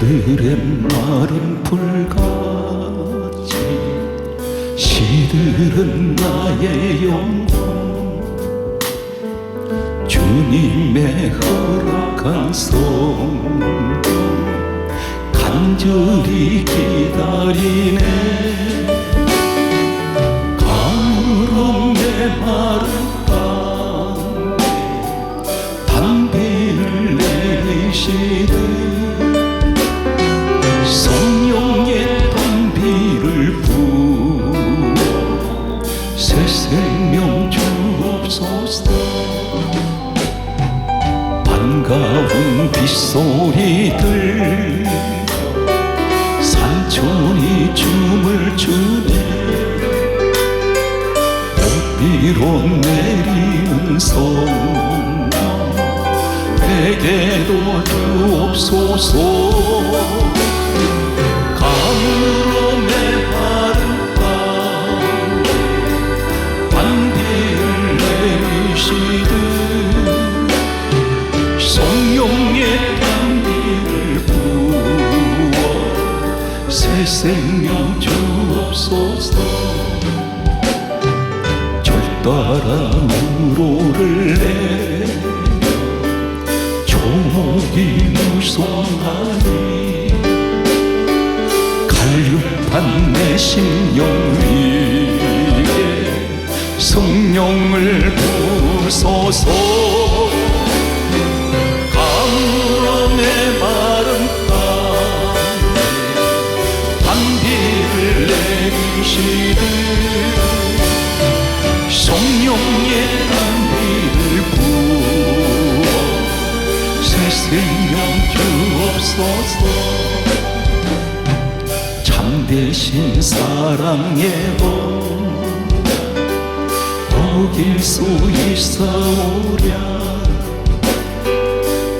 빈들의 마른 불같이 시들은 나의 영혼, 주님의 허락한 성령 간절히 기다리네. 가물은 내 마른 땅에 단비를 내리시듯 성령의 단비를 부어 새 생명 주옵소서. 반가운 빗소리들 산천이 춤을 추네. 비로 내리는 성령 내게도 주옵소서. 가물어 내 마른 땅에 단비를 내리시듯 성령의 단비를 부어 새 생명 주옵소서. 따라 우로를 내며 조목이 무성하니 갈급한 내 심령 위에 성령을 부으소서. 가물어 내 마른 땅에 단비를 내리시듯 성령의 단비를 부어 새 생명 주옵소서. 참되신 사랑의 법 어길 수 있사오랴.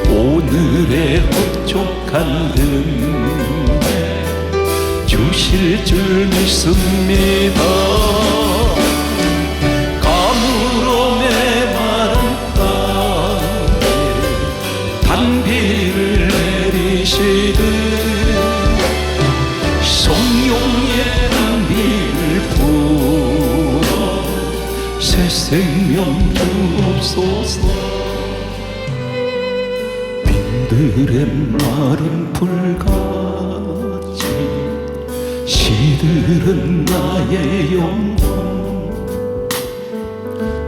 오늘의 흡족한 은혜 주실 줄 믿습니다. 단비를 내리시듯 성령의 단비를 부어 새 생명 주옵소서. 빈들의 마른 불같이 시들은 나의 영혼,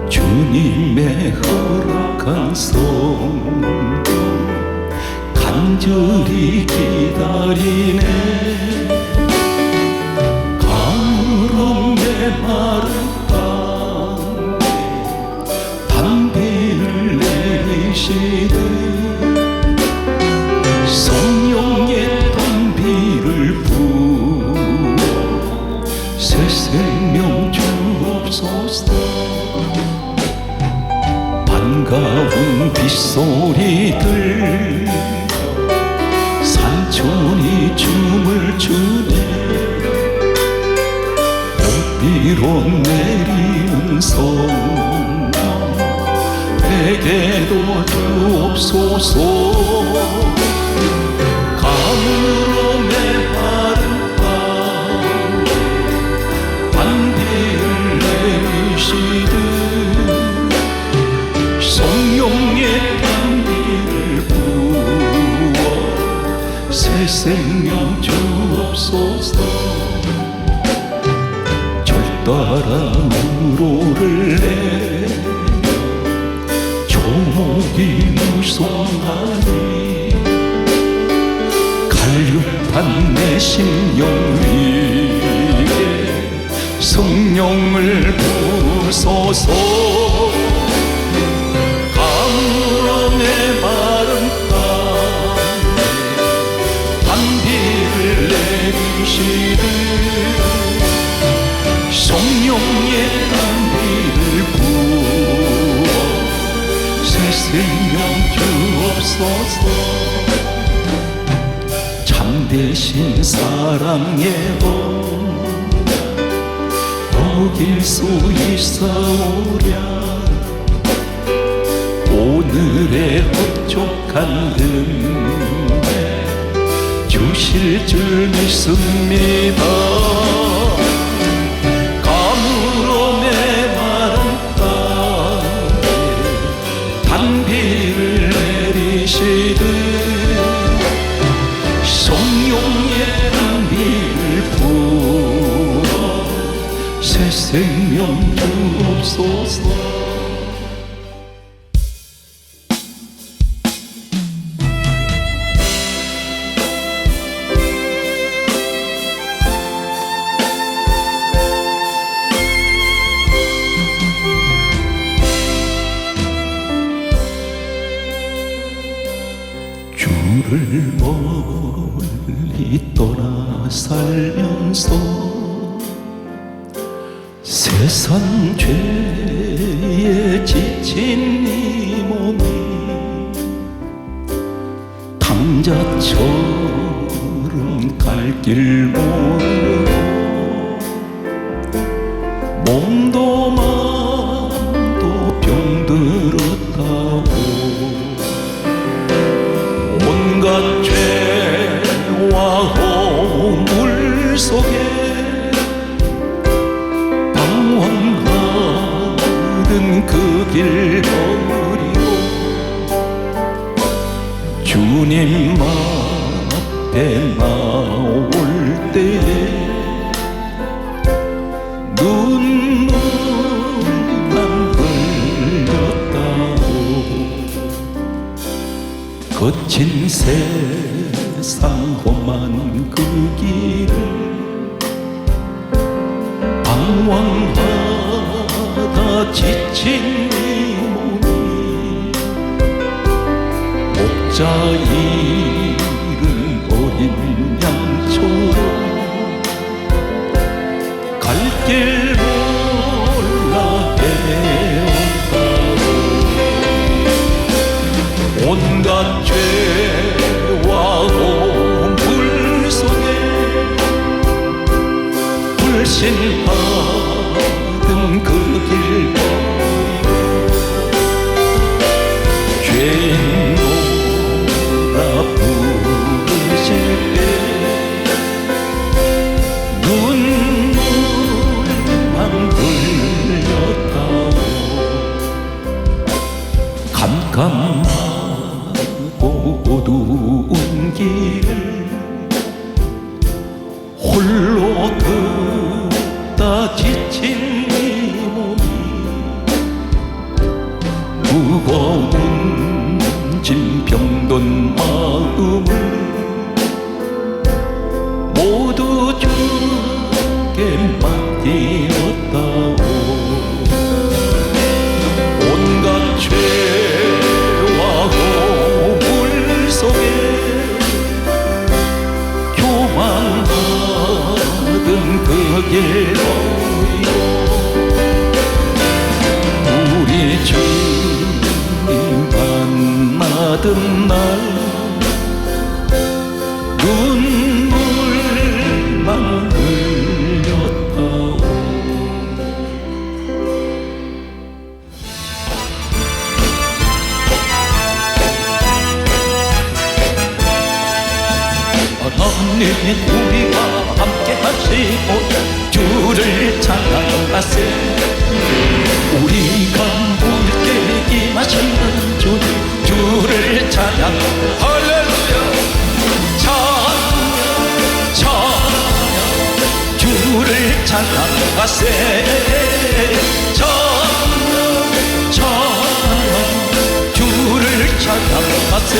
주님의 허락한 성령 간절히 기다리네. 가물은 내 마른 땅에 단비를 내리시듯 성령의 단비를 부어 새 생명 주옵소서. 반가운 빗소리들 산천이 춤을 추네. 비로 내리는 성령 내게도 주옵소서. 가물어 내 마른 땅에 단비를 내리시듯 성령의 단비를 부어 새 생명 주옵소서. 절 따라 우로를 내며 조목이 무성하니 갈급한 내 심령 위에 성령을 부으소서. 가물어 내 마른 땅에 단비를 내리시듯 성령의 단비를 부어 새 생명 주옵소서. 참되신 사랑의 법 어길 수 있사오랴. 오늘의 흡족한 은혜 주실 줄 믿습니다. 가물어 메마른 땅에 단비를 내리시듯 성령의 단비를 부어 새 생명 주옵소서. 주를 멀리 떠나 살면서 세상 죄에 지친 이 몸이 탕자처럼 갈 길 모르고 몸도 마음도 병들었다고 온갖 죄와 허물 속에 방황하던 그 길 버리고 주님 앞에 나올 때에 눈물만 흘렸다고 거친 세상 험한 그 길을 방황하다 지친 이 몸이 목자 잃은 어린 양처럼 갈 길 몰라 헤엄다고 온갖 죄와 허물 속에 불신하던 그 길 버리고 죄인 노라 부르실 때 눈물만 흘렸다고 캄캄하고 어두운 길을 홀로 걷다 지친 이 몸이 무거운 짐 병든 마음을 모두 주께 맡기었다고 온갖 죄와 허물 속에 교만하던 그 길 버리고 우리 주님 만나던 날 눈물만 흘렸다고 하나님 우리와 함께 하시고 주를 찬양하세 우리가 올 때 임하시는 주님 주를 찬양 할렐루야 찬양 찬양 주를 찬양하세 찬양 찬양 주를 찬양하세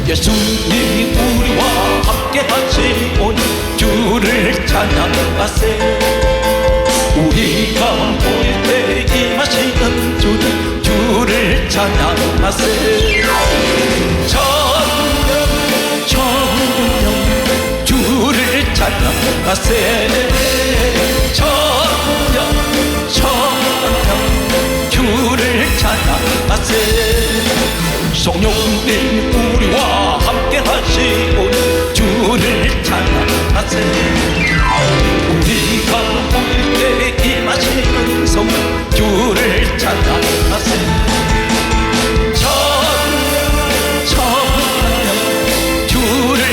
예수님 우리와 함께 하시오니 주를 찬양하세 우리가 모일 때 임하시는 주님 주를 찬양하세 찬양 찬양 주를 찬양하세 찬양 찬양 주를 찬양하세 성령님 우리와 함께 하시오니 주를 찬양하세 우리가 모일 때 임하시는 성령 주를 찬양하세 찬양 찬양 주를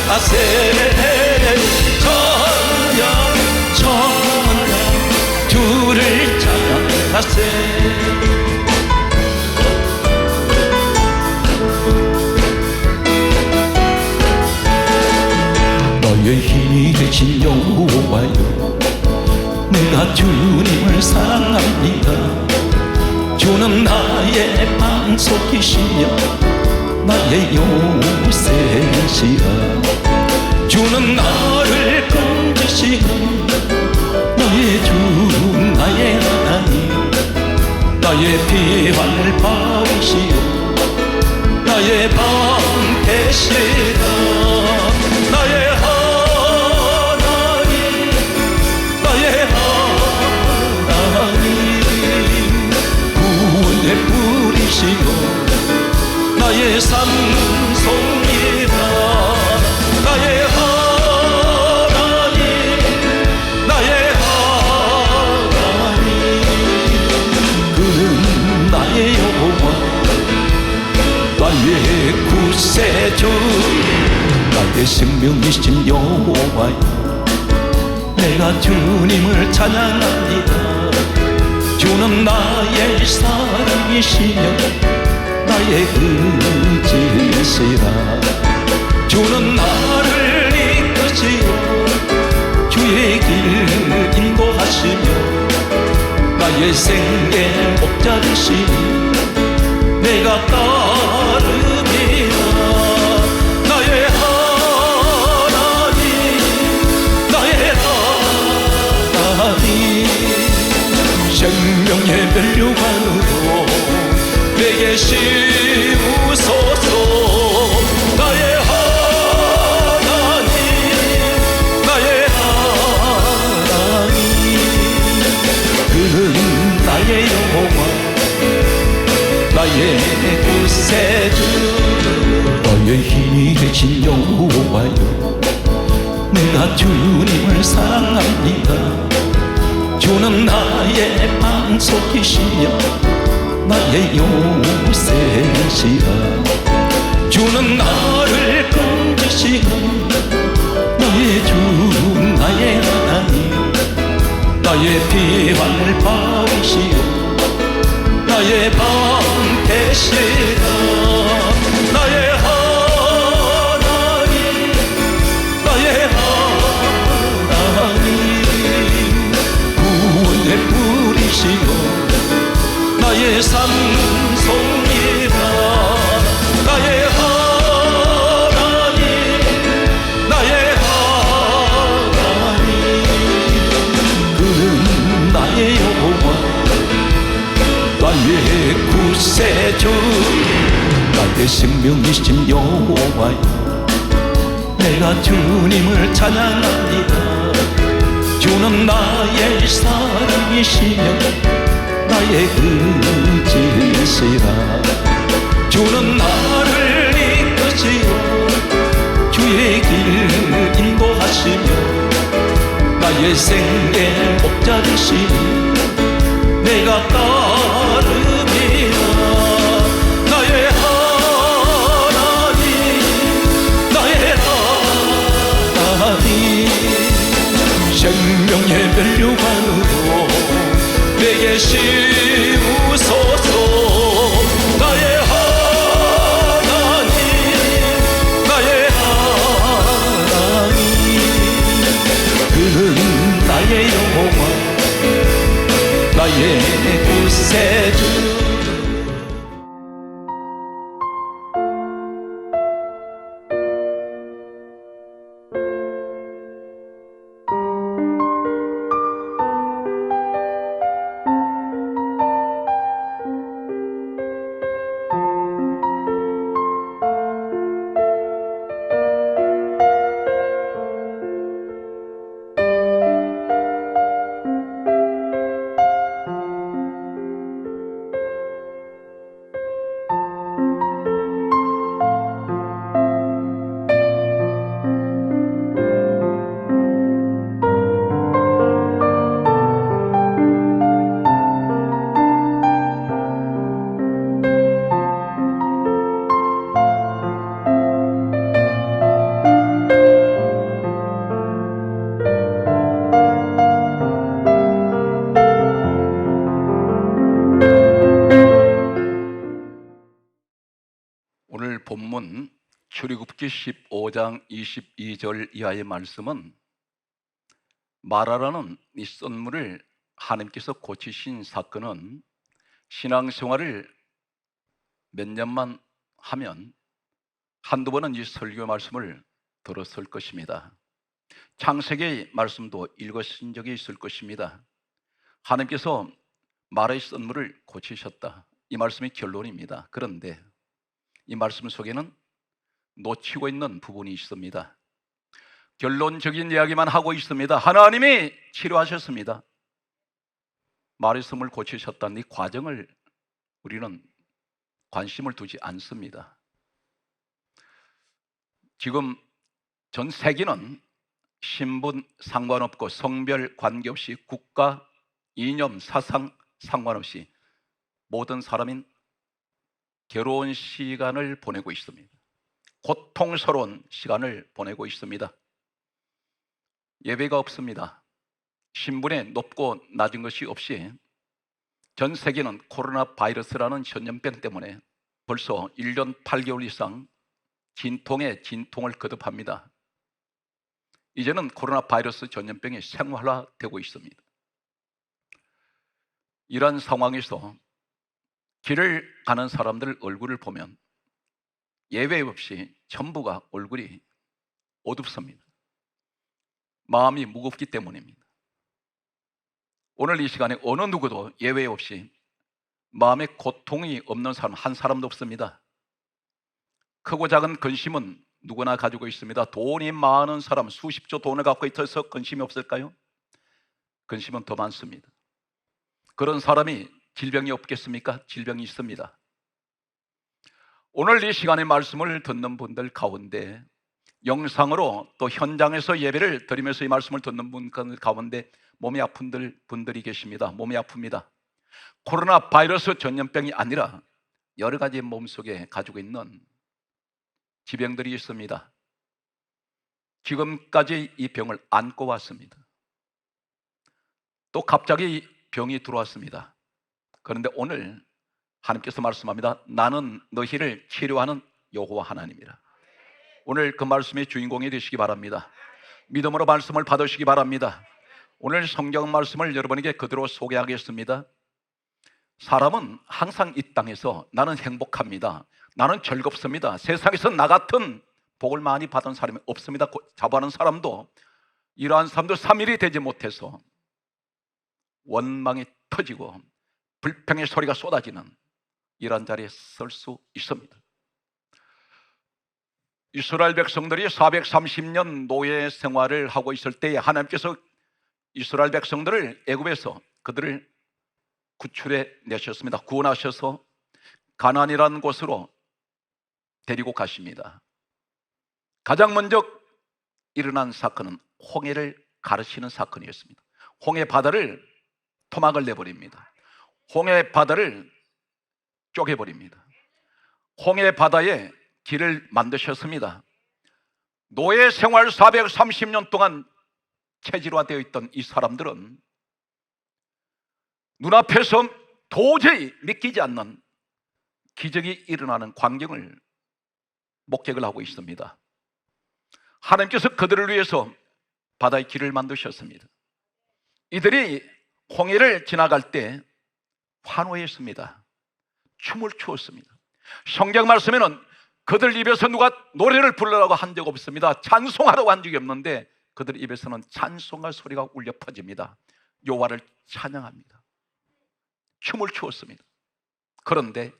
찬양하세 찬양 주를 찬양하세 너의 힘이 되신 여호와여 내가 주님을 사랑합니다 주는 나의 방석이시며 나의 요새시라 주는 나를 건지시는 나의 주 나의 하나님 나의 피할 바위시오 나의 방 되시라 나의 하나님 나의 하나님 구원의 뿌리시오 나의 산송이라 나의 하나님 나의 하나님 그는 나의 여호와 나의 구세주 나의 생명이신 여호와여 내가 주님을 찬양합니다 주는 나의 사랑이시며 나의 의지시라 주는 나를 이끄시오 주의 길 인도하시며 나의 생애 목자리시니 내가 따릅니다 나의 하나님 나의 하나님 생명의 면류관으로 내게 심으소서 나의 하나님 나의 하나님 그는 나의 여호와 나의 구세주 너의 힘이 되신 여호와여 내가 주님을 사랑합니다 주는 나의 방석이시며 나의 요새시라 주는 나를 건지시는 나의 주 나의 하나님 나의 피할 바위시오 나의 방 되시라 나의 하나님 나의 하나님 구원의 뿌리시오 나의 산송이라 나의 하나님 나의 하나님 그는 나의 여호와 나의 구세주 나의 생명이신 여호와여 내가 주님을 찬양합니다 주는 나의 사랑이시며 나의 의지시라 주는 나를 이끄시오 주의 길 인도하시며 나의 생애 목자리시니 내가 따릅니다 나의 하나님 나의 하나님 생명의 면류관으로 내게 심으소서 나의 하나님 나의 하나님 그는 나의 여호와 나의 구세주 오늘 본문 출애굽기 15장 22절 이하의 말씀은 마라라는 이 썬물을 하나님께서 고치신 사건은 신앙생활을 몇 년만 하면 한두 번은 이 설교 말씀을 들었을 것입니다. 창세기 말씀도 읽으신 적이 있을 것입니다. 하나님께서 마라의 썬물을 고치셨다, 이 말씀이 결론입니다. 그런데 이 말씀 속에는 놓치고 있는 부분이 있습니다. 결론적인 이야기만 하고 있습니다. 하나님이 치료하셨습니다. 마라의 썬물을 고치셨다는 이 과정을 우리는 관심을 두지 않습니다. 지금 전 세계는 신분 상관없고 성별 관계없이 국가, 이념, 사상 상관없이 모든 사람인 괴로운 시간을 보내고 있습니다. 고통스러운 시간을 보내고 있습니다. 예외가 없습니다. 신분에 높고 낮은 것이 없이 전 세계는 코로나 바이러스라는 전염병 때문에 벌써 1년 8개월 이상 진통에 진통을 거듭합니다. 이제는 코로나 바이러스 전염병이 생활화되고 있습니다. 이런 상황에서 길을 가는 사람들 얼굴을 보면 예외 없이 전부가 얼굴이 어둡습니다. 마음이 무겁기 때문입니다. 오늘 이 시간에 어느 누구도 예외 없이 마음에 고통이 없는 사람 한 사람도 없습니다. 크고 작은 근심은 누구나 가지고 있습니다. 돈이 많은 사람, 수십조 돈을 갖고 있어서 근심이 없을까요? 근심은 더 많습니다. 그런 사람이 질병이 없겠습니까? 질병이 있습니다. 오늘 이 시간의 말씀을 듣는 분들 가운데, 영상으로 또 현장에서 예배를 드리면서 이 말씀을 듣는 분들 가운데 몸이 아픈 분들이 계십니다. 몸이 아픕니다. 코로나 바이러스 전염병이 아니라 여러 가지 몸속에 가지고 있는 지병들이 있습니다. 지금까지 이 병을 안고 왔습니다. 또 갑자기 병이 들어왔습니다. 그런데 오늘 하나님께서 말씀합니다. 나는 너희를 치료하는 여호와 하나님이라. 오늘 그 말씀의 주인공이 되시기 바랍니다. 믿음으로 말씀을 받으시기 바랍니다. 오늘 성경 말씀을 여러분에게 그대로 소개하겠습니다. 사람은 항상 이 땅에서 나는 행복합니다, 나는 즐겁습니다, 세상에서 나 같은 복을 많이 받은 사람이 없습니다 자부하는 사람도, 이러한 사람도 3일이 되지 못해서 원망이 터지고 불평의 소리가 쏟아지는 이러한 자리에 설 수 있습니다. 이스라엘 백성들이 430년 노예 생활을 하고 있을 때에 하나님께서 이스라엘 백성들을 애굽에서 그들을 구출해 내셨습니다. 구원하셔서 가나안이라는 곳으로 데리고 가십니다. 가장 먼저 일어난 사건은 홍해를 가르치는 사건이었습니다. 홍해 바다를 토막을 내버립니다. 홍해 바다를 쪼개버립니다. 홍해 바다에 길을 만드셨습니다. 노예 생활 430년 동안 체질화되어 있던 이 사람들은 눈앞에서 도저히 믿기지 않는 기적이 일어나는 광경을 목격을 하고 있습니다. 하나님께서 그들을 위해서 바다의 길을 만드셨습니다. 이들이 홍해를 지나갈 때 환호했습니다. 춤을 추었습니다. 성경 말씀에는 그들 입에서 누가 노래를 부르라고 한 적 없습니다. 찬송하라고 한 적이 없는데 그들 입에서는 찬송할 소리가 울려 퍼집니다. 여호와를 찬양합니다. 춤을 추었습니다. 그런데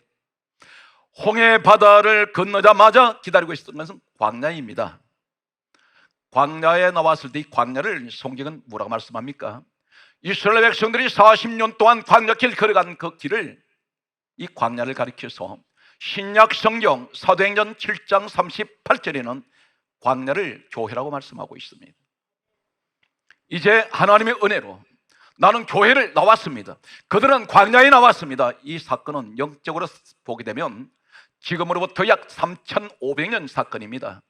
홍해 바다를 건너자마자 기다리고 있었던 것은 광야입니다. 광야에 나왔을 때 이 광야를 성경은 뭐라고 말씀합니까? 이스라엘 백성들이 40년 동안 광야길 걸어간 그 길을, 이 광야를 가리켜서 신약 성경 사도행전 7장 38절에는 광야를 교회라고 말씀하고 있습니다. 이제 하나님의 은혜로 나는 교회를 나왔습니다. 그들은 광야에 나왔습니다. 이 사건은 영적으로 보게 되면 지금으로부터 약 3,500년 사건입니다.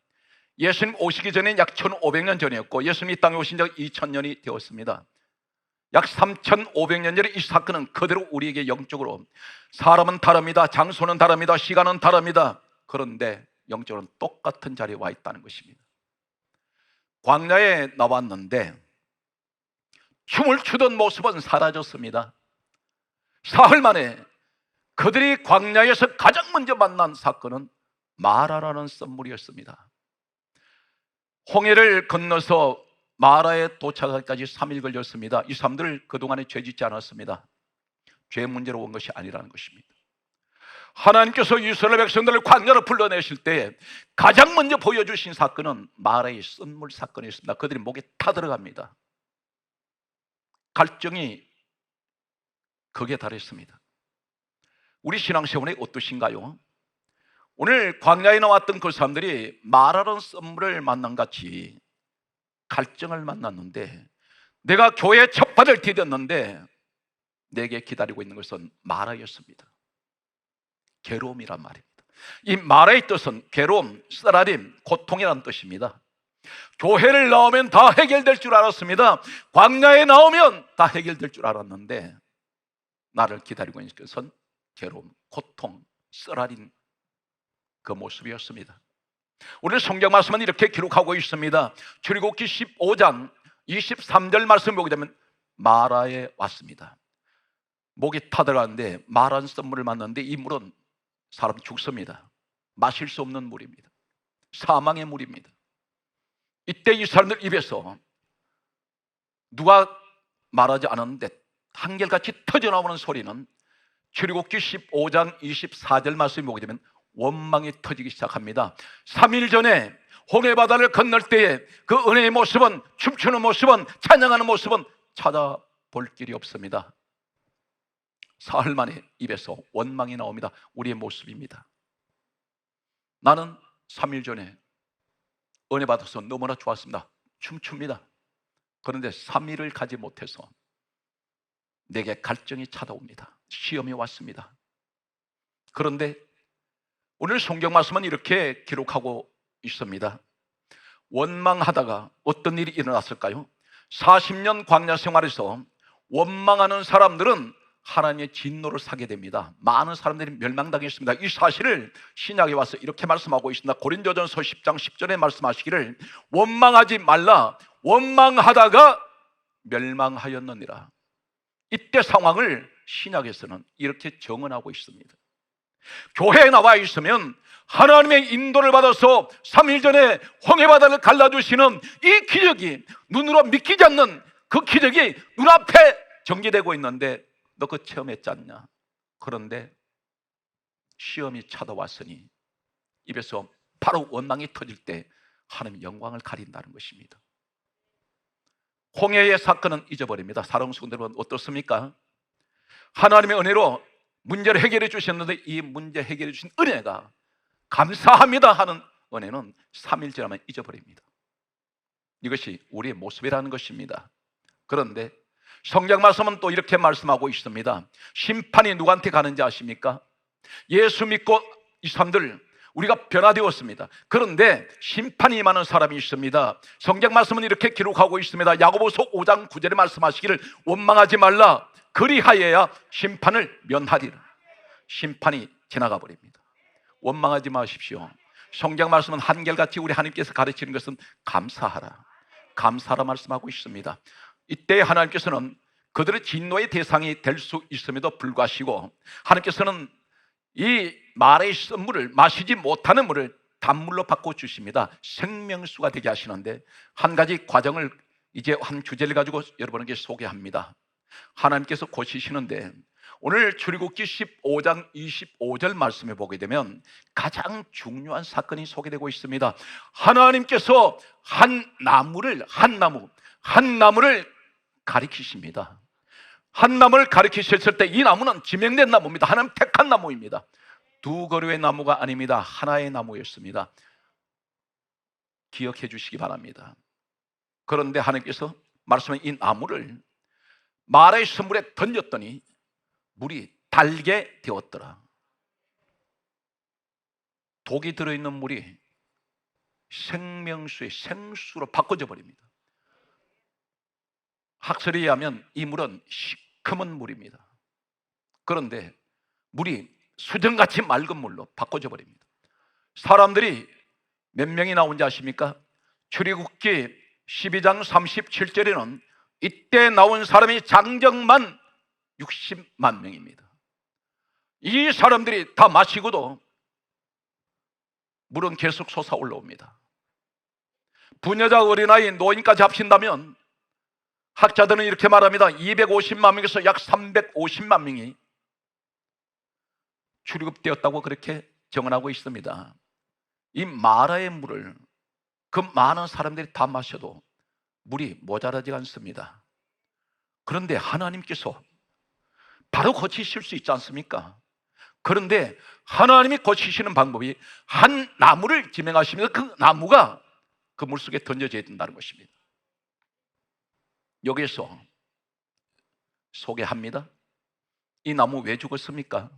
예수님 오시기 전에 약 1,500년 전이었고 예수님이 이 땅에 오신 지 2,000년이 되었습니다. 약 3,500년 전에 이 사건은 그대로 우리에게 영적으로, 사람은 다릅니다, 장소는 다릅니다, 시간은 다릅니다, 그런데 영적으로는 똑같은 자리에 와 있다는 것입니다. 광야에 나왔는데 춤을 추던 모습은 사라졌습니다. 사흘 만에 그들이 광야에서 가장 먼저 만난 사건은 마라라는 썸물이었습니다. 홍해를 건너서 마라에 도착하기까지 3일 걸렸습니다. 이 사람들 그동안에 죄 짓지 않았습니다. 죄 문제로 온 것이 아니라는 것입니다. 하나님께서 이스라엘 백성들을 광야로 불러내실 때 가장 먼저 보여주신 사건은 마라의 썸물 사건이었습니다. 그들이 목에 타들어갑니다. 갈증이 극에 달했습니다. 우리 신앙생활이 어떠신가요? 오늘 광야에 나왔던 그 사람들이 마라는 썸물을 만난 같이 갈증을 만났는데, 내가 교회 첫 발을 디뎠는데 내게 기다리고 있는 것은 마라였습니다. 괴로움이란 말입니다. 이 마라의 뜻은 괴로움, 쓰라림, 고통이라는 뜻입니다. 교회를 나오면 다 해결될 줄 알았습니다. 광야에 나오면 다 해결될 줄 알았는데 나를 기다리고 있는 것은 괴로움, 고통, 쓰라린 그 모습이었습니다. 오늘 성경 말씀은 이렇게 기록하고 있습니다. 출애굽기 15장 23절 말씀 보게 되면 마라에 왔습니다. 목이 타들어가는데 마라는 썸물을 만났는데 이 물은 사람이 죽습니다. 마실 수 없는 물입니다. 사망의 물입니다. 이때 이 사람들 입에서 누가 말하지 않았는데 한결같이 터져나오는 소리는 출애굽기 15장 24절 말씀을 보게 되면 원망이 터지기 시작합니다. 3일 전에 홍해바다를 건널 때에 그 은혜의 모습은, 춤추는 모습은, 찬양하는 모습은 찾아볼 길이 없습니다. 사흘 만에 입에서 원망이 나옵니다. 우리의 모습입니다. 나는 3일 전에 은혜 받아서 너무나 좋았습니다. 춤춥니다. 그런데 3일을 가지 못해서 내게 갈증이 찾아옵니다. 시험이 왔습니다. 그런데 오늘 성경 말씀은 이렇게 기록하고 있습니다. 원망하다가 어떤 일이 일어났을까요? 40년 광야 생활에서 원망하는 사람들은 하나님의 진노를 사게 됩니다. 많은 사람들이 멸망당했습니다. 이 사실을 신약에 와서 이렇게 말씀하고 있습니다. 고린도전서 10장 10절에 말씀하시기를 원망하지 말라, 원망하다가 멸망하였느니라. 이때 상황을 신약에서는 이렇게 정언하고 있습니다. 교회에 나와 있으면 하나님의 인도를 받아서 3일 전에 홍해바다를 갈라주시는 이 기적이, 눈으로 믿기지 않는 그 기적이 눈앞에 전개되고 있는데 너 그거 체험했지 않냐? 그런데 시험이 찾아왔으니 입에서 바로 원망이 터질 때 하나님의 영광을 가린다는 것입니다. 홍해의 사건은 잊어버립니다. 사랑하는 성도 여러분, 어떻습니까? 하나님의 은혜로 문제를 해결해 주셨는데 이 문제 해결해 주신 은혜가 감사합니다 하는 은혜는 3일 지나면 잊어버립니다. 이것이 우리의 모습이라는 것입니다. 그런데 성경 말씀은 또 이렇게 말씀하고 있습니다. 심판이 누구한테 가는지 아십니까? 예수 믿고 이 사람들 우리가 변화되었습니다. 그런데 심판이 임하는 사람이 있습니다. 성경 말씀은 이렇게 기록하고 있습니다. 야고보서 5장 9절에 말씀하시기를 원망하지 말라, 그리하여야 심판을 면하리라. 심판이 지나가 버립니다. 원망하지 마십시오. 성경 말씀은 한결같이 우리 하나님께서 가르치는 것은 감사하라, 감사하라 말씀하고 있습니다. 이때 하나님께서는 그들의 진노의 대상이 될 수 있음에도 불구하시고 하나님께서는 이 말의 썸물을, 마시지 못하는 물을 단물로 바꿔주십니다. 생명수가 되게 하시는데 한 가지 과정을, 이제 한 주제를 가지고 여러분에게 소개합니다. 하나님께서 고치시는데 오늘 출애굽기 15장 25절 말씀에 보게 되면 가장 중요한 사건이 소개되고 있습니다. 하나님께서 한 나무를 가리키십니다. 한 나무를 가리키셨을 때 이 나무는 지명된 나무입니다. 하나님 택한 나무입니다. 두 그루의 나무가 아닙니다. 하나의 나무였습니다. 기억해 주시기 바랍니다. 그런데 하나님께서 말씀한 이 나무를 마라의 샘물에 던졌더니 물이 달게 되었더라. 독이 들어있는 물이 생명수의 생수로 바꿔져 버립니다. 학설에 의하면 이 물은 시커먼 물입니다. 그런데 물이 수정같이 맑은 물로 바꿔져 버립니다. 사람들이 몇 명이 나온지 아십니까? 출애굽기 12장 37절에는 이때 나온 사람이 장정만 60만 명입니다. 이 사람들이 다 마시고도 물은 계속 솟아 올라옵니다. 부녀자, 어린아이, 노인까지 합친다면 학자들은 이렇게 말합니다. 250만 명에서 약 350만 명이 출애굽되었다고 그렇게 정언하고 있습니다. 이 마라의 물을 그 많은 사람들이 다 마셔도 물이 모자라지 않습니다. 그런데 하나님께서 바로 고치실 수 있지 않습니까? 그런데 하나님이 고치시는 방법이 한 나무를 지명하시면서 그 나무가 그 물속에 던져져야 된다는 것입니다. 여기에서 소개합니다. 이 나무 왜 죽었습니까?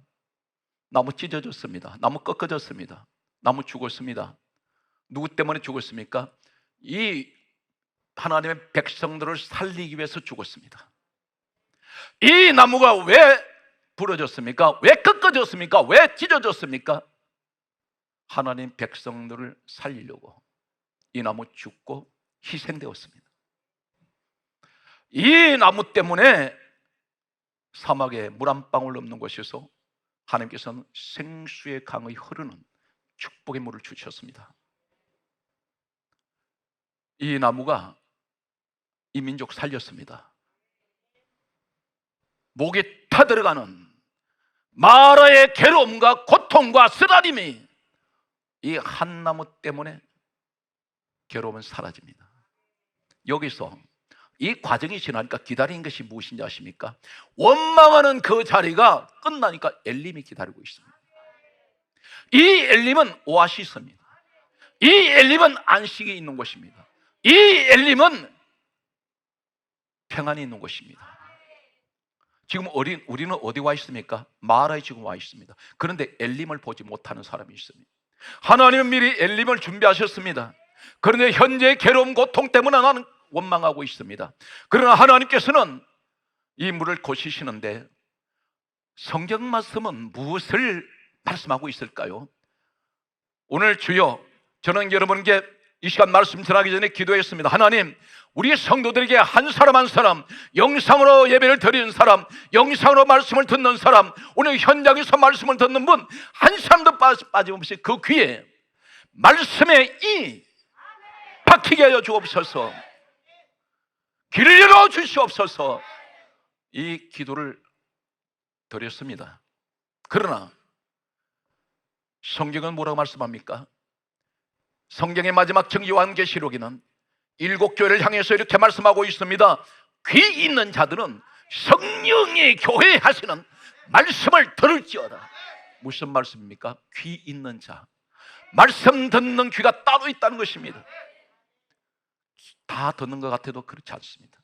나무 찢어졌습니다. 나무 꺾어졌습니다. 나무 죽었습니다. 누구 때문에 죽었습니까? 이 하나님의 백성들을 살리기 위해서 죽었습니다. 이 나무가 왜 부러졌습니까? 왜 꺾어졌습니까? 왜 찢어졌습니까? 하나님 백성들을 살리려고 이 나무 죽고 희생되었습니다. 이 나무 때문에 사막에 물 한 방울 없는 곳에서 하나님께서는 생수의 강의 흐르는 축복의 물을 주셨습니다. 이 나무가 이 민족 살렸습니다. 목에 타들어가는 마라의 괴로움과 고통과 쓰라림이 이 한 나무 때문에 괴로움은 사라집니다. 여기서 이 과정이 지나니까 기다린 것이 무엇인지 아십니까? 원망하는 그 자리가 끝나니까 엘림이 기다리고 있습니다. 이 엘림은 오아시스입니다. 이 엘림은 안식이 있는 곳입니다. 이 엘림은 평안이 있는 곳입니다. 지금 우리는 어디 와 있습니까? 마라에 지금 와 있습니다. 그런데 엘림을 보지 못하는 사람이 있습니다. 하나님은 미리 엘림을 준비하셨습니다. 그런데 현재의 괴로움, 고통 때문에 나는 원망하고 있습니다. 그러나 하나님께서는 이 물을 고치시는데 성경 말씀은 무엇을 말씀하고 있을까요? 오늘 주여, 저는 여러분께 이 시간 말씀 전하기 전에 기도했습니다. 하나님, 우리 성도들에게 한 사람 한 사람, 영상으로 예배를 드리는 사람, 영상으로 말씀을 듣는 사람, 오늘 현장에서 말씀을 듣는 분 한 사람도 빠짐없이 그 귀에 말씀의 이 박히게 하여 주옵소서. 귀를 열어 주시옵소서. 이 기도를 드렸습니다. 그러나 성경은 뭐라고 말씀합니까? 성경의 마지막 정 요한계시록에는 7교회를 향해서 이렇게 말씀하고 있습니다. 귀 있는 자들은 성령의 교회에 하시는 말씀을 들을지어다. 무슨 말씀입니까? 귀 있는 자, 말씀 듣는 귀가 따로 있다는 것입니다. 다 듣는 것 같아도 그렇지 않습니다.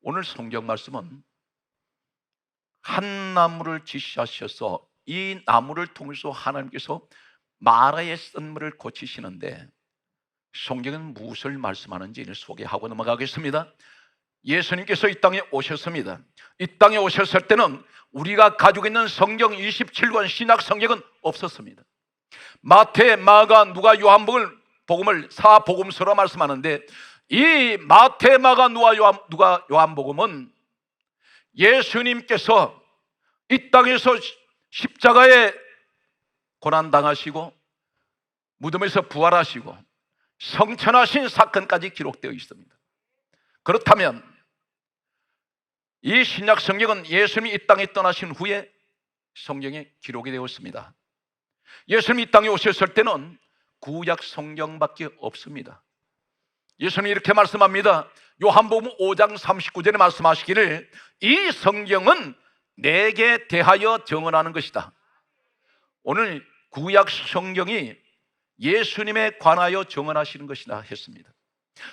오늘 성경 말씀은 한 나무를 지시하셔서 이 나무를 통해서 하나님께서 마라의 쓴물을 고치시는데 성경은 무엇을 말씀하는지 소개하고 넘어가겠습니다. 예수님께서 이 땅에 오셨습니다. 이 땅에 오셨을 때는 우리가 가지고 있는 성경 27권 신약 성경은 없었습니다. 마태, 마가, 누가, 요한복음을 사복음서로 말씀하는데 이 마태, 마가, 누가, 요한복음은 예수님께서 이 땅에서 십자가에 고난당하시고 무덤에서 부활하시고 성천하신 사건까지 기록되어 있습니다. 그렇다면 이 신약 성경은 예수님이 이 땅에 떠나신 후에 성경에 기록이 되었습니다. 예수님이 이 땅에 오셨을 때는 구약 성경밖에 없습니다. 예수님이 이렇게 말씀합니다. 요한복음 5장 39절에 말씀하시기를 이 성경은 내게 대하여 정언하는 것이다. 오늘 구약 성경이 예수님에 관하여 정언하시는 것이다 했습니다.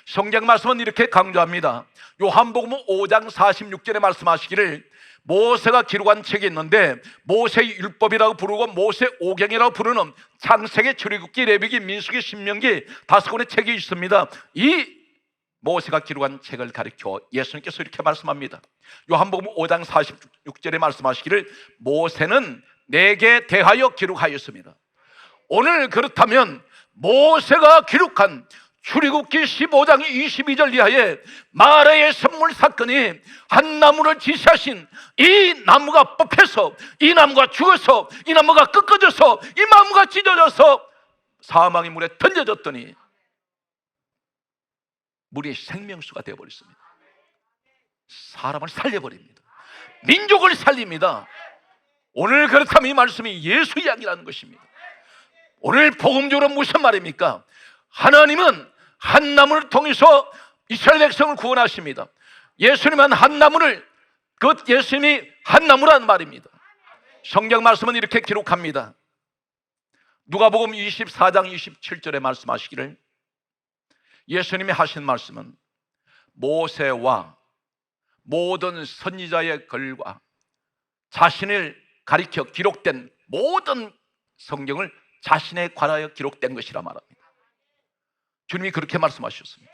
성경 말씀은 이렇게 강조합니다. 요한복음 5장 46절에 말씀하시기를 모세가 기록한 책이 있는데 모세의 율법이라고 부르고 모세 오경이라고 부르는 창세기, 출애굽기, 레위기, 민수기, 신명기 5권의 책이 있습니다. 이 모세가 기록한 책을 가리켜 예수님께서 이렇게 말씀합니다. 요한복음 5장 46절에 말씀하시기를 모세는 내게 대하여 기록하였습니다. 오늘 그렇다면 모세가 기록한 출애굽기 15장 22절 이하에 마라의 선물 사건이 한 나무를 지시하신 이 나무가 뽑혀서 이 나무가 죽어서 이 나무가 꺾어져서 이 나무가 찢어져서 사망의 물에 던져졌더니 물이 생명수가 되어버렸습니다. 사람을 살려버립니다. 민족을 살립니다. 오늘 그렇다면 이 말씀이 예수 이야기라는 것입니다. 오늘 복음적으로 무슨 말입니까? 하나님은 한 나무를 통해서 이스라엘 백성을 구원하십니다. 예수님은 한 나무를, 그 예수님이 한 나무라는 말입니다. 성경 말씀은 이렇게 기록합니다. 누가복음 24장 27절에 말씀하시기를, 예수님이 하신 말씀은 모세와 모든 선지자의 글과 자신을 가리켜 기록된 모든 성경을 자신에 관하여 기록된 것이라 말합니다. 주님이 그렇게 말씀하셨습니다.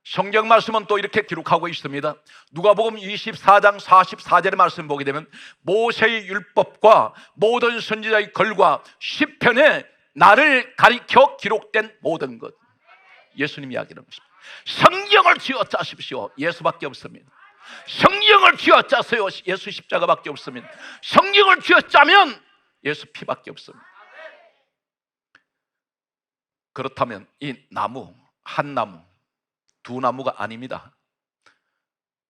성경 말씀은 또 이렇게 기록하고 있습니다. 누가복음 24장 44절의 말씀 보게 되면 모세의 율법과 모든 선지자의 글과 시편에 나를 가리켜 기록된 모든 것, 예수님이 이야기하는 것입니다. 성경을 쥐어 짜십시오. 예수밖에 없습니다. 성경을 쥐어 짜세요. 예수 십자가밖에 없습니다. 성경을 쥐어 짜면 예수 피밖에 없습니다. 그렇다면 이 나무, 한 나무, 두 나무가 아닙니다.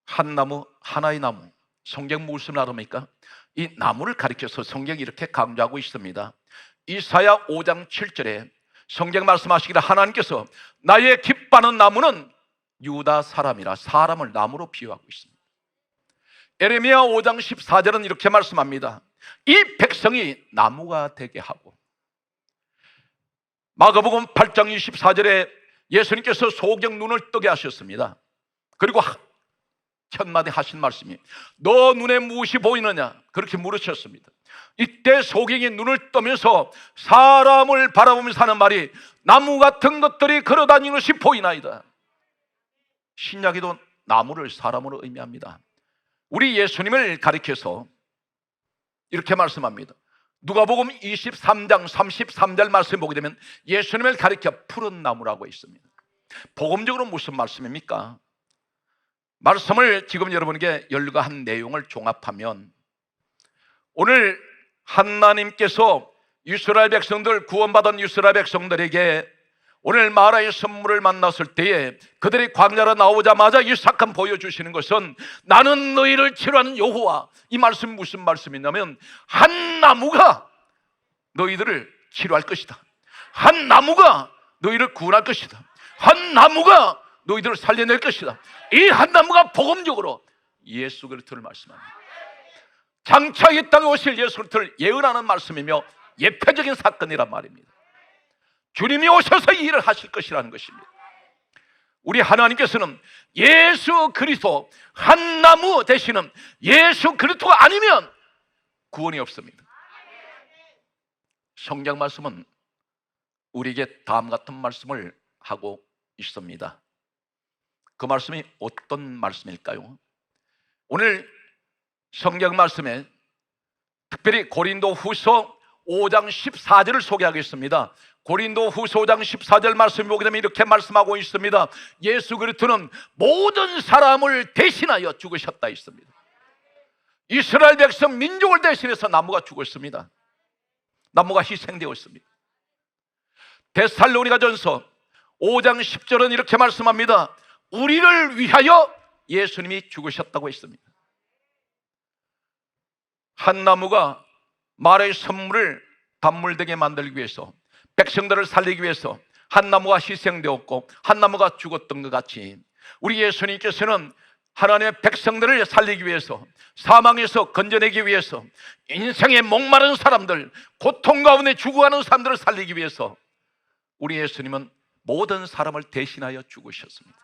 한 나무, 하나의 나무. 성경 무슨 말입니까? 이 나무를 가리켜서 성경이 이렇게 강조하고 있습니다. 이사야 5장 7절에 성경 말씀하시기를, 하나님께서 나의 기뻐하는 나무는 유다 사람이라, 사람을 나무로 비유하고 있습니다. 에레미야 5장 14절은 이렇게 말씀합니다. 이 백성이 나무가 되게 하고, 마가복음 8장 24절에 예수님께서 소경 눈을 뜨게 하셨습니다. 그리고 첫 마디 하신 말씀이, 너 눈에 무엇이 보이느냐? 그렇게 물으셨습니다. 이때 소경이 눈을 뜨면서 사람을 바라보면서 하는 말이, 나무 같은 것들이 걸어다니는 것이 보이나이다. 신약에도 나무를 사람으로 의미합니다. 우리 예수님을 가리켜서 이렇게 말씀합니다. 누가복음 23장 33절 말씀 보게 되면 예수님을 가리켜 푸른 나무라고 있습니다. 복음적으로 무슨 말씀입니까? 말씀을 지금 여러분에게 열거한 내용을 종합하면, 오늘 하나님께서 이스라엘 백성들, 구원받은 이스라엘 백성들에게 오늘 마라의 선물을 만났을 때에 그들이 광야로 나오자마자 이삭한 보여주시는 것은, 나는 너희를 치료하는 여호와. 이 말씀이 무슨 말씀이냐면, 한 나무가 너희들을 치료할 것이다. 한 나무가 너희를 구원할 것이다. 한 나무가 너희들을 살려낼 것이다. 이 한 나무가 복음적으로 예수 그리스도를 말씀합니다. 장차 이 땅에 오실 예수 그리스도를 예언하는 말씀이며 예표적인 사건이란 말입니다. 주님이 오셔서 이 일을 하실 것이라는 것입니다. 우리 하나님께서는 예수 그리스도 한 나무 되시는 예수 그리스도가 아니면 구원이 없습니다. 성경 말씀은 우리에게 다음 같은 말씀을 하고 있습니다. 그 말씀이 어떤 말씀일까요? 오늘 성경 말씀에 특별히 고린도 후서 5장 14절을 소개하겠습니다. 고린도 후서 5장 14절 말씀 보게 되면 이렇게 말씀하고 있습니다. 예수 그리스도는 모든 사람을 대신하여 죽으셨다 있습니다. 이스라엘 백성 민족을 대신해서 나무가 죽었습니다. 나무가 희생되었습니다. 데살로니가전서 5장 10절은 이렇게 말씀합니다. 우리를 위하여 예수님이 죽으셨다고 했습니다. 한 나무가 말의 선물을 단물되게 만들기 위해서, 백성들을 살리기 위해서 한 나무가 희생되었고 한 나무가 죽었던 것 같이, 우리 예수님께서는 하나님의 백성들을 살리기 위해서, 사망에서 건져내기 위해서, 인생에 목마른 사람들, 고통 가운데 죽어가는 사람들을 살리기 위해서 우리 예수님은 모든 사람을 대신하여 죽으셨습니다.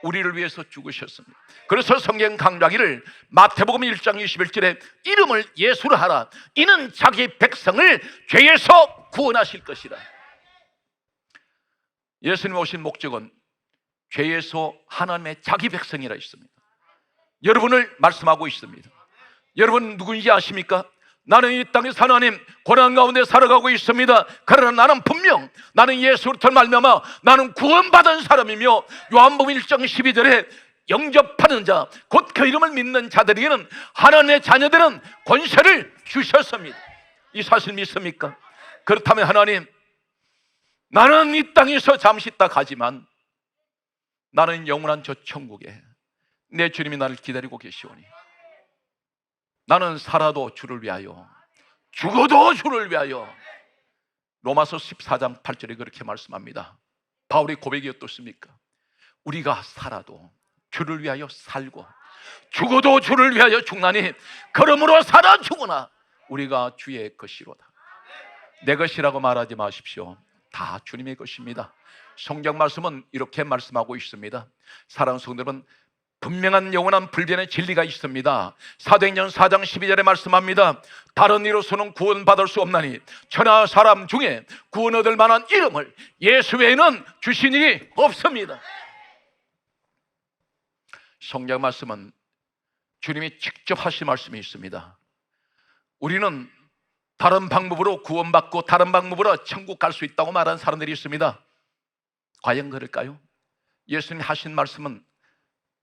우리를 위해서 죽으셨습니다. 그래서 성경 강조하기를, 마태복음 1장 21절에 이름을 예수로 하라. 이는 자기 백성을 죄에서 구원하실 것이라. 예수님 오신 목적은 죄에서 하나님의 자기 백성이라 있습니다. 여러분을 말씀하고 있습니다. 여러분 누구인지 아십니까? 나는 이 땅에서 하나님 고난 가운데 살아가고 있습니다. 그러나 나는 분명 나는 예수로부터 말미암아 나는 구원받은 사람이며 요한복음 1장 12절에 영접하는 자, 곧 그 이름을 믿는 자들에게는 하나님의 자녀들은 권세를 주셨습니다. 이 사실 믿습니까? 그렇다면 하나님, 나는 이 땅에서 잠시 있다 가지만 나는 영원한 저 천국에 내 주님이 나를 기다리고 계시오니 나는 살아도 주를 위하여, 죽어도 주를 위하여. 로마서 14장 8절에 그렇게 말씀합니다. 바울의 고백이 어떻습니까? 우리가 살아도 주를 위하여 살고 죽어도 주를 위하여 죽나니 그러므로 살아 죽으나 우리가 주의 것이로다. 내 것이라고 말하지 마십시오. 다 주님의 것입니다. 성경 말씀은 이렇게 말씀하고 있습니다. 사랑하는 성도 여러분, 분명한 영원한 불변의 진리가 있습니다. 사도행전 4장 12절에 말씀합니다. 다른 이로서는 구원받을 수 없나니 천하 사람 중에 구원 얻을 만한 이름을 예수 외에는 주신 일이 없습니다. 성경 말씀은 주님이 직접 하신 말씀이 있습니다. 우리는 다른 방법으로 구원받고 다른 방법으로 천국 갈 수 있다고 말하는 사람들이 있습니다. 과연 그럴까요? 예수님이 하신 말씀은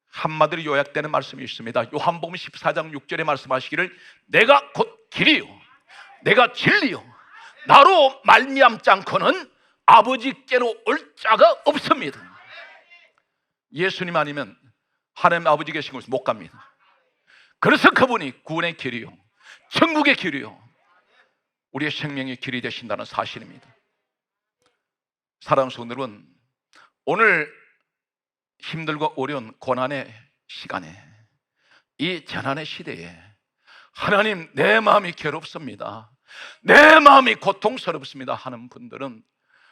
한마디로 요약되는 말씀이 있습니다. 요한복음 14장 6절에 말씀하시기를 내가 곧 길이요 내가 진리요 나로 말미암지 않고는 아버지께로 올 자가 없습니다. 예수님 아니면 하나님 아버지 계신 곳에 못 갑니다. 그래서 그분이 구원의 길이요 천국의 길이요 우리의 생명의 길이 되신다는 사실입니다. 사랑하는 성도 여러분, 오늘 힘들고 어려운 고난의 시간에, 이 재난의 시대에 하나님 내 마음이 괴롭습니다, 내 마음이 고통스럽습니다 하는 분들은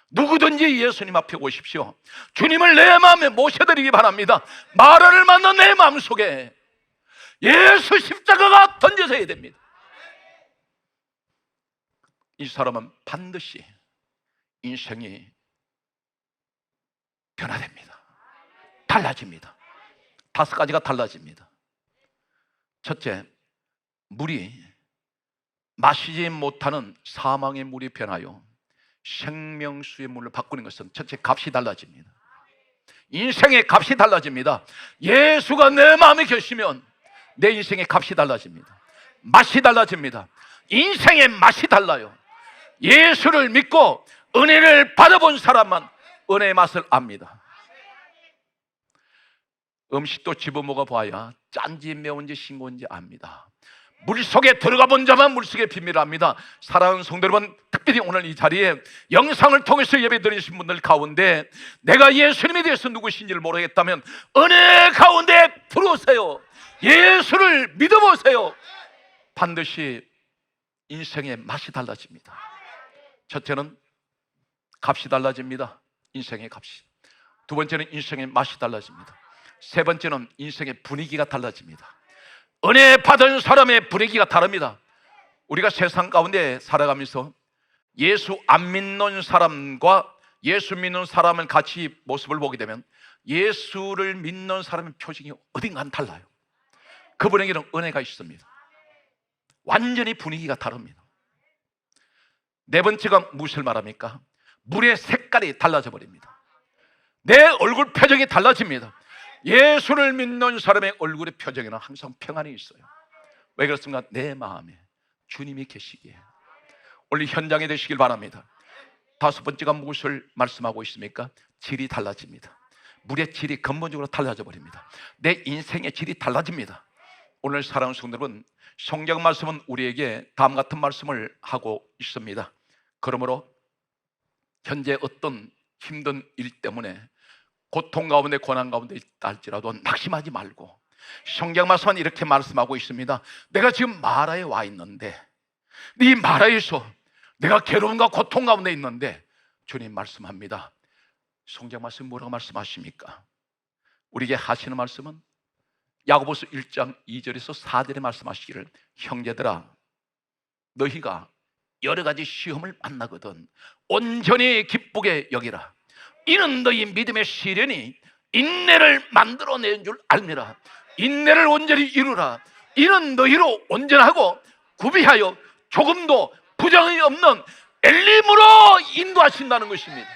누구든지 예수님 앞에 오십시오. 주님을 내 마음에 모셔드리기 바랍니다. 마라를 만난 내 마음속에 예수 십자가가 던져져야 됩니다. 이 사람은 반드시 인생이 변화됩니다. 달라집니다. 5가지가 달라집니다. 첫째, 물이 마시지 못하는 사망의 물이 변하여 생명수의 물을 바꾸는 것은 첫째 값이 달라집니다. 인생의 값이 달라집니다. 예수가 내 마음에 계시면 내 인생의 값이 달라집니다. 맛이 달라집니다. 인생의 맛이 달라요. 예수를 믿고 은혜를 받아본 사람만 은혜의 맛을 압니다. 음식도 집어먹어 봐야 짠지 매운지 싱거운지 압니다. 물속에 들어가 본 자만 물속의 비밀을 압니다. 사랑하는 성도 여러분, 특별히 오늘 이 자리에 영상을 통해서 예배 드리신 분들 가운데 내가 예수님에 대해서 누구신지를 모르겠다면 은혜 가운데 들어오세요. 예수를 믿어보세요. 반드시 인생의 맛이 달라집니다. 첫째는 값이 달라집니다. 인생의 값이. 두 번째는 인생의 맛이 달라집니다. 세 번째는 인생의 분위기가 달라집니다. 은혜 받은 사람의 분위기가 다릅니다. 우리가 세상 가운데 살아가면서 예수 안 믿는 사람과 예수 믿는 사람을 같이 모습을 보게 되면 예수를 믿는 사람의 표정이 어딘가는 달라요. 그분에게는 은혜가 있습니다. 완전히 분위기가 다릅니다. 네 번째가 무엇을 말합니까? 물의 색깔이 달라져 버립니다. 내 얼굴 표정이 달라집니다. 예수를 믿는 사람의 얼굴의 표정에는 항상 평안이 있어요. 왜 그렇습니까? 내 마음에 주님이 계시기에. 오늘 현장에 되시길 바랍니다. 다섯 번째가 무엇을 말씀하고 있습니까? 질이 달라집니다. 물의 질이 근본적으로 달라져 버립니다. 내 인생의 질이 달라집니다. 오늘 사랑하는 성도 여러분, 성경 말씀은 우리에게 다음 같은 말씀을 하고 있습니다. 그러므로 현재 어떤 힘든 일 때문에 고통 가운데 고난 가운데 있다 할지라도 낙심하지 말고, 성경 말씀은 이렇게 말씀하고 있습니다. 내가 지금 마라에 와 있는데, 이 마라에서 내가 괴로움과 고통 가운데 있는데 주님 말씀합니다. 성경 말씀 뭐라고 말씀하십니까? 우리에게 하시는 말씀은 야고보서 1장 2절에서 4절에 말씀하시기를, 형제들아 너희가 여러 가지 시험을 만나거든 온전히 기쁘게 여기라. 이는 너희 믿음의 시련이 인내를 만들어내는 줄 알미라. 인내를 온전히 이루라. 이는 너희로 온전하고 구비하여 조금도 부정이 없는 엘림으로 인도하신다는 것입니다.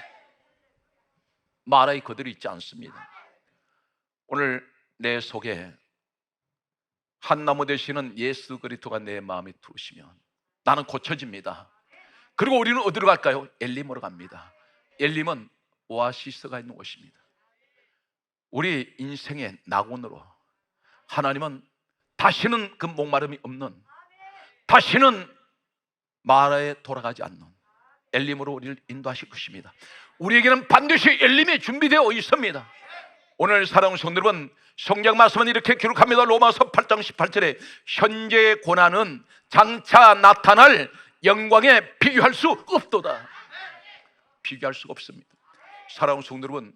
마라의 그들이 있지 않습니다. 오늘 내 속에 한 나무 되시는 예수 그리스도가 내 마음에 들어오시면 나는 고쳐집니다. 그리고 우리는 어디로 갈까요? 엘림으로 갑니다. 엘림은 오아시스가 있는 곳입니다. 우리 인생의 낙원으로 하나님은 다시는 그 목마름이 없는, 다시는 마라에 돌아가지 않는 엘림으로 우리를 인도하실 것입니다. 우리에게는 반드시 엘림이 준비되어 있습니다. 오늘 사랑하는 성도 여러분, 성경 말씀은 이렇게 기록합니다. 로마서 8장 18절에 현재의 고난은 장차 나타날 영광에 비교할 수 없도다. 비교할 수가 없습니다. 사랑하는 성도 여러분,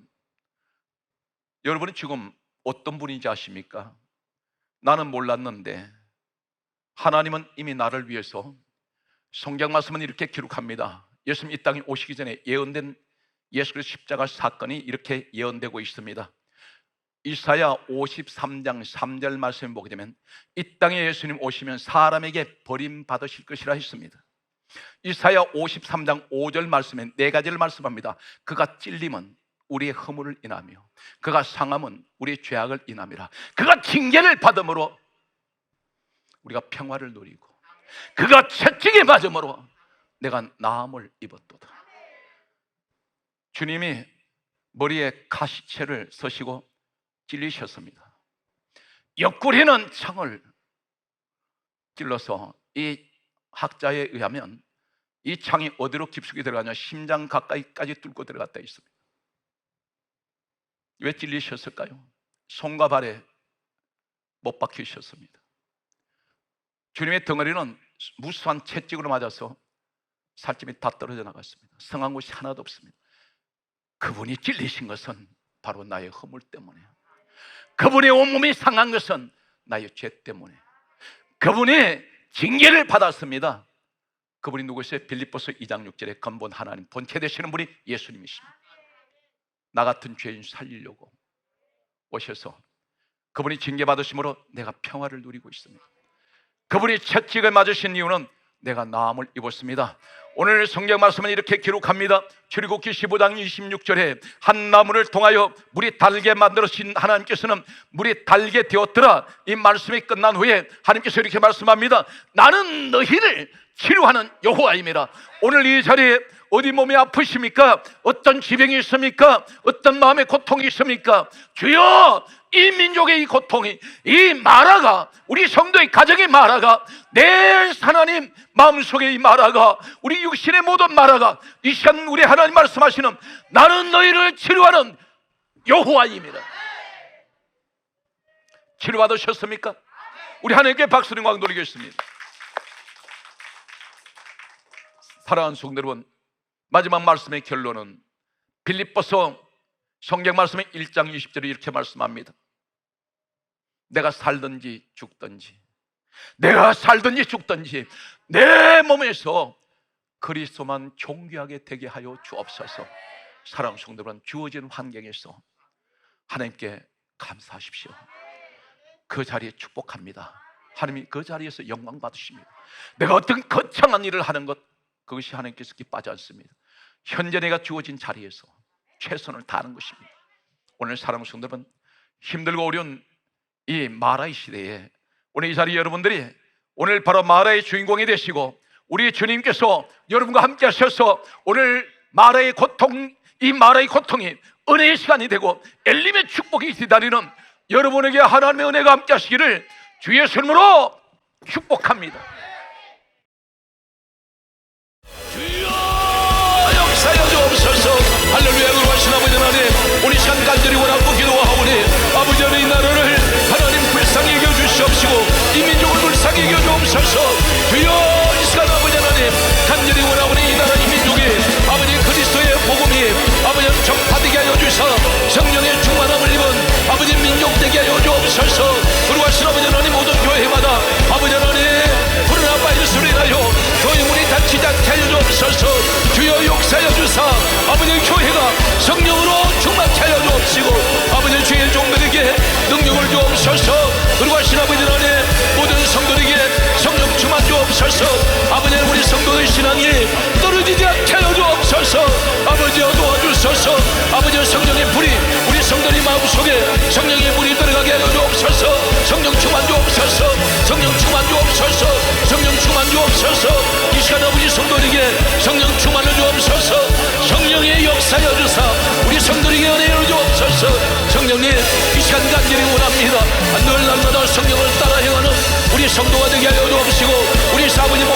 여러분은 지금 어떤 분인지 아십니까? 나는 몰랐는데 하나님은 이미 나를 위해서, 성경 말씀은 이렇게 기록합니다. 예수님 이 땅에 오시기 전에 예언된 예수 그리스도 십자가 사건이 이렇게 예언되고 있습니다. 이사야 53장 3절 말씀을 보게 되면 이 땅에 예수님 오시면 사람에게 버림받으실 것이라 했습니다. 이사야 53장 5절 말씀에 네 가지를 말씀합니다. 그가 찔림은 우리의 허물을 인하며 그가 상함은 우리의 죄악을 인함이라. 그가 징계를 받음으로 우리가 평화를 누리고 그가 채찍에 맞음으로 내가 나음을 입었도다. 주님이 머리에 가시채를 쓰시고 찔리셨습니다. 옆구리는 창을 찔러서, 이 학자에 의하면 이 창이 어디로 깊숙이 들어가냐, 심장 가까이까지 뚫고 들어갔다 있습니다. 왜 찔리셨을까요? 손과 발에 못 박히셨습니다. 주님의 덩어리는 무수한 채찍으로 맞아서 살집이 다 떨어져 나갔습니다. 성한 곳이 하나도 없습니다. 그분이 찔리신 것은 바로 나의 허물 때문에, 그분의 온몸이 상한 것은 나의 죄 때문에, 그분이 징계를 받았습니다. 그분이 누구세요? 빌립보서 2장 6절에 근본 하나님, 본체 되시는 분이 예수님이십니다. 나 같은 죄인 살리려고 오셔서 그분이 징계 받으심으로 내가 평화를 누리고 있습니다. 그분이 채찍을 맞으신 이유는 내가 나음을 입었습니다. 오늘 성경 말씀은 이렇게 기록합니다. 출애굽기 15장 26절에 한 나무를 통하여 물이 달게 만들어진 하나님께서는 물이 달게 되었더라. 이 말씀이 끝난 후에 하나님께서 이렇게 말씀합니다. 나는 너희를 치료하는 여호와임이라. 오늘 이 자리에 어디 몸이 아프십니까? 어떤 지병이 있습니까? 어떤 마음의 고통이 있습니까? 주여, 이 민족의 이 고통이, 이 마라가, 우리 성도의 가정의 마라가, 내 하나님 마음속의 이 마라가, 우리 육신의 모든 마라가, 이 시간 우리 하나님 말씀하시는 나는 너희를 치료하는 여호와임이라. 치료받으셨습니까? 우리 하나님께 박수를 광 돌리겠습니다. 사랑하는 성도 여러분, 마지막 말씀의 결론은 빌립보서 성경 말씀의 1장 20절에 이렇게 말씀합니다. 내가 살든지 죽든지, 내가 살든지 죽든지 내 몸에서 그리스도만 존귀하게 되게 하여 주옵소서. 사랑하는 성도 여러분, 주어진 환경에서 하나님께 감사하십시오. 그 자리에 축복합니다. 하나님이 그 자리에서 영광 받으십니다. 내가 어떤 거창한 일을 하는 것, 그것이 하나님께서 기뻐하지 않습니다. 현재 내가 주어진 자리에서 최선을 다하는 것입니다. 오늘 사랑하는 성도 여러분, 힘들고 어려운 이 마라의 시대에 오늘 이 자리에 여러분들이 오늘 바로 마라의 주인공이 되시고 우리 주님께서 여러분과 함께 하셔서 오늘 마라의 고통, 이 마라의 고통이 은혜의 시간이 되고 엘림의 축복이 기다리는 여러분에게 하나님의 은혜가 함께 하시기를 주 예수 이름으로 축복합니다. 할렐루야. 그러하신 아버지 하나님, 우리 시간 간절히 원하고 기도하오니 아버지 하나님, 이 나라를 하나님 불쌍히 여겨주시옵시고 이 민족을 불쌍히 여겨주옵소서. 주여, 이 시간 아버지 하나님 간절히 원하오니 이 나라 이 민족이 아버지 그리스도의 복음이 아버지 전파되게 하여 주셔 성령의 충만함을 입은 아버지 민족 되게 하여 주옵소서. 그러하신 아버지 하나님, 모든 교회마다 아버지 하나님 푸른 바이러스로 인하여 교회 문이 닫히지 않게 하여 주옵소서. 주여 역사하여 주사 아버지 교회가 성령으로 충만케 하여 주옵시고 아버지 주의 종들에게 능력을 주옵소서. 그리고 하신 아버지 하나님 모든 성도들에게 성령 충만 주옵소서. 아버지 성도가 되게 하여 주옵시고 우리 사모님